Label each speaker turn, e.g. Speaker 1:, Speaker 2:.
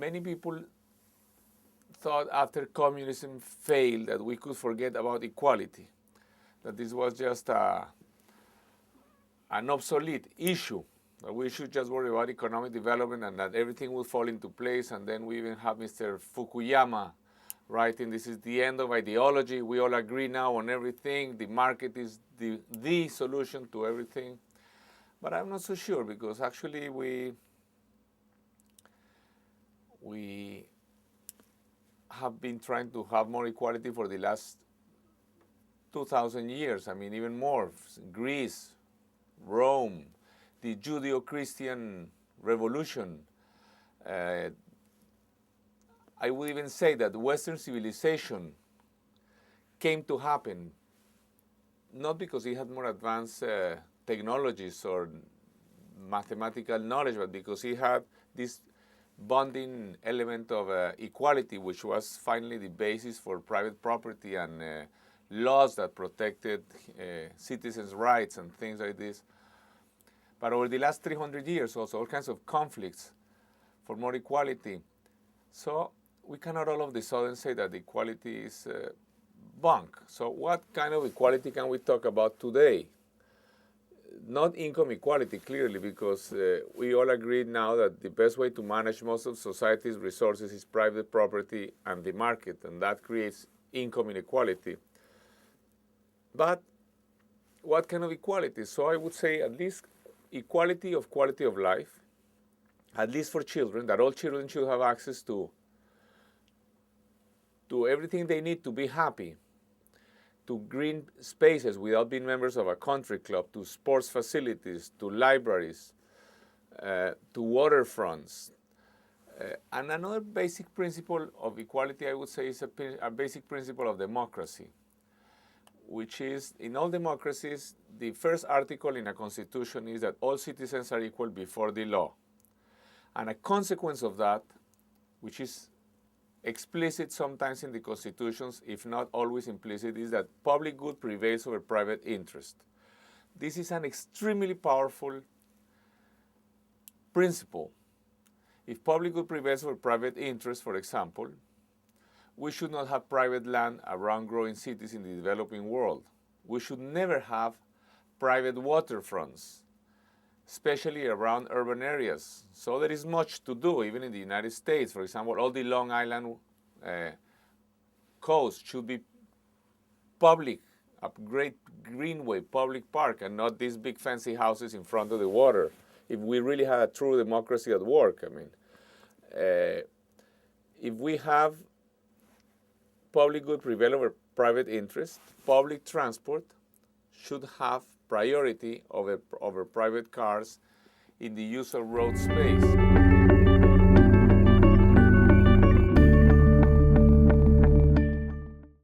Speaker 1: many people thought after communism failed that we could forget about equality, that this was just an obsolete issue, that we should just worry about economic development and that everything will fall into place. And then we even have Mr. Fukuyama writing, this is the end of ideology, we all agree now on everything, the market is the solution to everything. But I'm not so sure, because actually we have been trying to have more equality for the last 2,000 years. I mean, even more. Greece, Rome, the Judeo-Christian revolution. I would even say that Western civilization came to happen not because it had more advanced technologies or mathematical knowledge, but because it had this bonding element of equality, which was finally the basis for private property and laws that protected citizens' rights and things like this. But over the last 300 years also, all kinds of conflicts for more equality. So we cannot all of a sudden say that equality is bunk. So what kind of equality can we talk about today? Not income equality, clearly, because we all agree now that the best way to manage most of society's resources is private property and the market, and that creates income inequality. But what kind of equality? So I would say at least equality of quality of life, at least for children, that all children should have access to everything they need to be happy, to green spaces without being members of a country club, to sports facilities, to libraries, to waterfronts. And another basic principle of equality, I would say, is a basic principle of democracy, which is, in all democracies, the first article in a constitution is that all citizens are equal before the law. And a consequence of that, which is explicit sometimes in the constitutions, if not always implicit, is that public good prevails over private interest. This is an extremely powerful principle. If public good prevails over private interest, for example, we should not have private land around growing cities in the developing world. We should never have private waterfronts, especially around urban areas. So there is much to do, even in the United States. For example, all the Long Island coast should be public, a great greenway, public park, and not these big fancy houses in front of the water. If we really had a true democracy at work, I mean, if we have public good prevail over private interest, public transport should have priority over private cars in the use of road space.